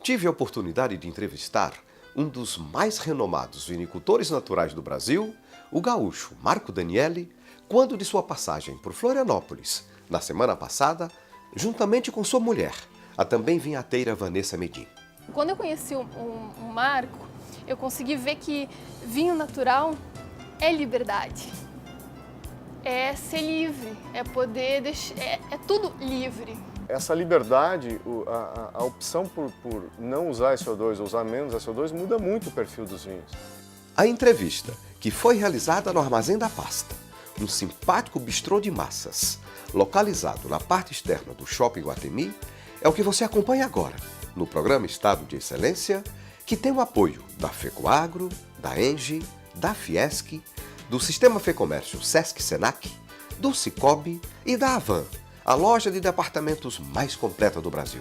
tive a oportunidade de entrevistar um dos mais renomados vinicultores naturais do Brasil, o gaúcho Marco Danielli, quando de sua passagem por Florianópolis, na semana passada, juntamente com sua mulher, a também vinhateira Vanessa Medin. Quando eu conheci o Marco, eu consegui ver que vinho natural é liberdade. É ser livre, é poder deixar, é tudo livre. Essa liberdade, a opção por não usar SO2 ou usar menos SO2 muda muito o perfil dos vinhos. A entrevista, que foi realizada no Armazém da Pasta, um simpático bistrô de massas, localizado na parte externa do Shopping Guatemi, é o que você acompanha agora, no programa Estado de Excelência, que tem o apoio da FECOAGRO, da ENGIE, da Fiesc, do Sistema Fecomércio Sesc-Senac, do Cicobi e da Avan, a loja de departamentos mais completa do Brasil.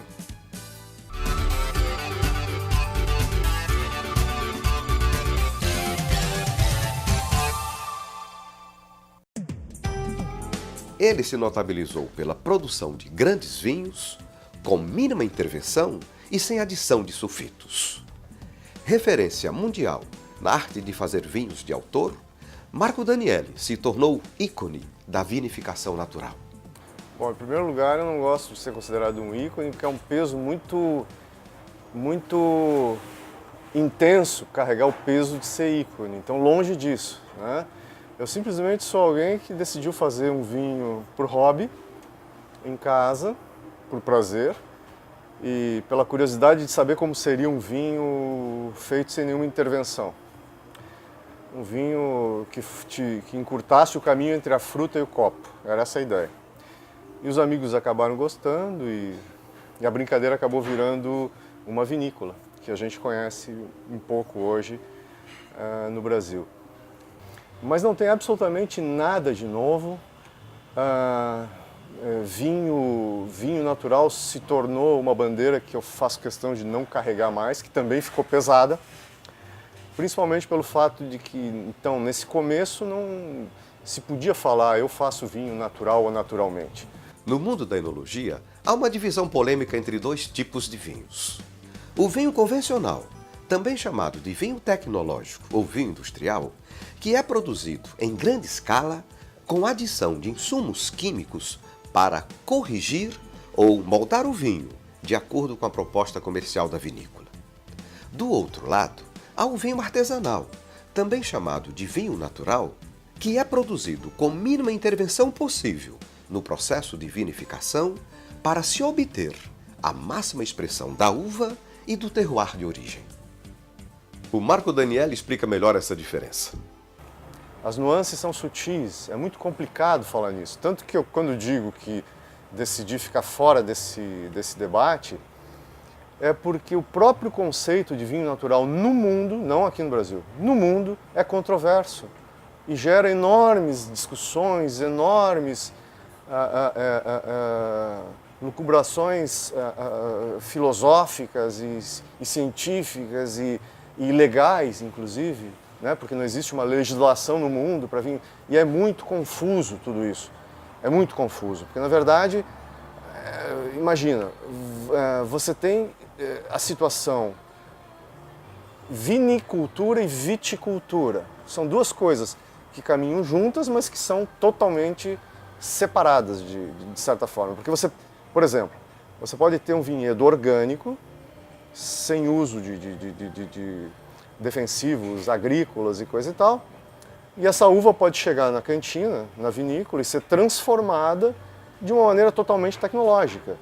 Ele se notabilizou pela produção de grandes vinhos, com mínima intervenção e sem adição de sulfitos. Referência mundial na arte de fazer vinhos de autor, Marco Danielli se tornou ícone da vinificação natural. Bom, em primeiro lugar, eu não gosto de ser considerado um ícone, porque é um peso muito intenso carregar o peso de ser ícone. Então, longe disso, né? Eu simplesmente sou alguém que decidiu fazer um vinho por hobby, em casa, por prazer, e pela curiosidade de saber como seria um vinho feito sem nenhuma intervenção. Um vinho que encurtasse o caminho entre a fruta e o copo. Era essa a ideia. E os amigos acabaram gostando e a brincadeira acabou virando uma vinícola, que a gente conhece um pouco hoje no Brasil. Mas não tem absolutamente nada de novo. Vinho natural se tornou uma bandeira que eu faço questão de não carregar mais, que também ficou pesada. Principalmente pelo fato de que, então, nesse começo não se podia falar eu faço vinho natural ou naturalmente. No mundo da enologia, há uma divisão polêmica entre dois tipos de vinhos. O vinho convencional, também chamado de vinho tecnológico ou vinho industrial, que é produzido em grande escala com adição de insumos químicos para corrigir ou moldar o vinho de acordo com a proposta comercial da vinícola. Do outro lado, há o vinho artesanal, também chamado de vinho natural, que é produzido com mínima intervenção possível no processo de vinificação para se obter a máxima expressão da uva e do terroir de origem. O Marco Danielli explica melhor essa diferença. As nuances são sutis, é muito complicado falar nisso. Tanto que eu, quando digo que decidi ficar fora desse debate, é porque o próprio conceito de vinho natural no mundo, não aqui no Brasil, no mundo é controverso e gera enormes discussões, enormes lucubrações filosóficas e científicas e legais, inclusive, né? Porque não existe uma legislação no mundo para vinho. E é muito confuso tudo isso. É muito confuso, porque na verdade, imagina, você tem a situação vinicultura e viticultura. São duas coisas que caminham juntas, mas que são totalmente separadas de certa forma. Porque você, por exemplo, você pode ter um vinhedo orgânico, sem uso de defensivos agrícolas e coisa e tal, e essa uva pode chegar na cantina, na vinícola, e ser transformada de uma maneira totalmente tecnológica,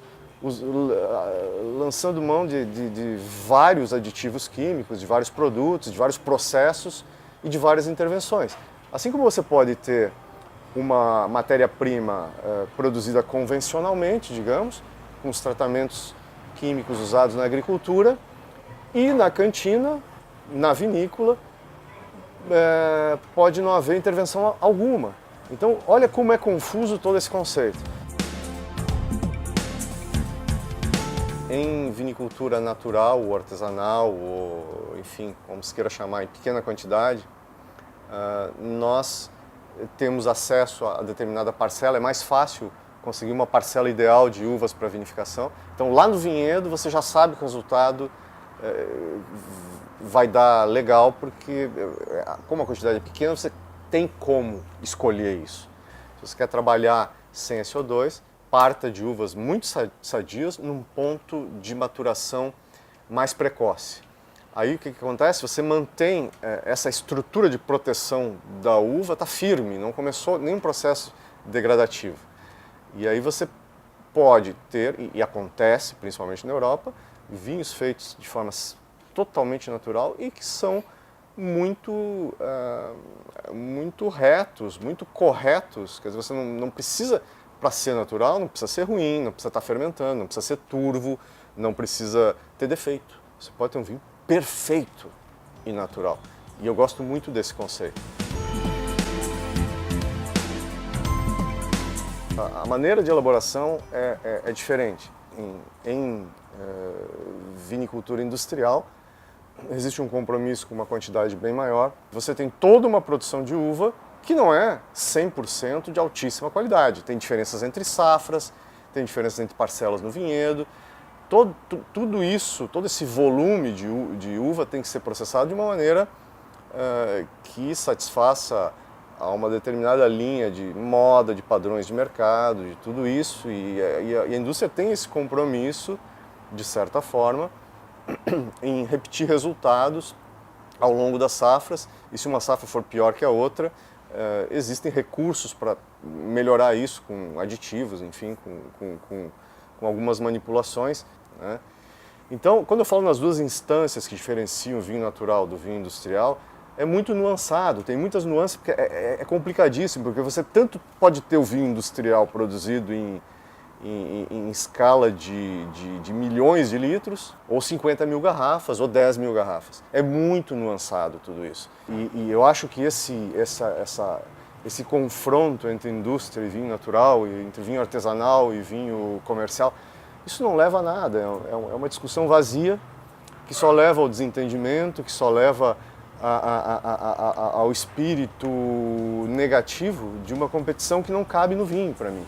lançando mão de vários aditivos químicos, de vários produtos, de vários processos e de várias intervenções. Assim como você pode ter uma matéria-prima produzida convencionalmente, digamos, com os tratamentos químicos usados na agricultura, e na cantina, na vinícola, pode não haver intervenção alguma. Então, olha como é confuso todo esse conceito. Em vinicultura natural ou artesanal, ou enfim, como se queira chamar, em pequena quantidade, nós temos acesso a determinada parcela, é mais fácil conseguir uma parcela ideal de uvas para vinificação. Então, lá no vinhedo, você já sabe o resultado vai dar legal, porque como a quantidade é pequena, você tem como escolher isso. Se você quer trabalhar sem SO2, parta de uvas muito sadias num ponto de maturação mais precoce. Aí o que acontece? Você mantém essa estrutura de proteção da uva, está firme, não começou nenhum processo degradativo. E aí você pode ter, e acontece principalmente na Europa, vinhos feitos de forma totalmente natural e que são muito retos, muito corretos. Quer dizer, você não precisa, para ser natural, não precisa ser ruim, não precisa estar fermentando, não precisa ser turvo, não precisa ter defeito. Você pode ter um vinho perfeito e natural. E eu gosto muito desse conceito. A maneira de elaboração é diferente. Em vinicultura industrial, existe um compromisso com uma quantidade bem maior. Você tem toda uma produção de uva que não é 100% de altíssima qualidade. Tem diferenças entre safras, tem diferenças entre parcelas no vinhedo. Tudo isso, todo esse volume de uva tem que ser processado de uma maneira que satisfaça a uma determinada linha de moda, de padrões de mercado, de tudo isso. E a indústria tem esse compromisso, de certa forma, em repetir resultados ao longo das safras. E se uma safra for pior que a outra, existem recursos para melhorar isso com aditivos, enfim, com algumas manipulações, né? Então, quando eu falo nas duas instâncias que diferenciam o vinho natural do vinho industrial, é muito nuançado, tem muitas nuances, porque é complicadíssimo, porque você tanto pode ter o vinho industrial produzido em escala de milhões de litros, ou 50 mil garrafas, ou 10 mil garrafas. É muito nuançado tudo isso. E eu acho que esse confronto entre indústria e vinho natural, entre vinho artesanal e vinho comercial, isso não leva a nada, é uma discussão vazia, que só leva ao desentendimento, que só leva ao espírito negativo de uma competição que não cabe no vinho, para mim.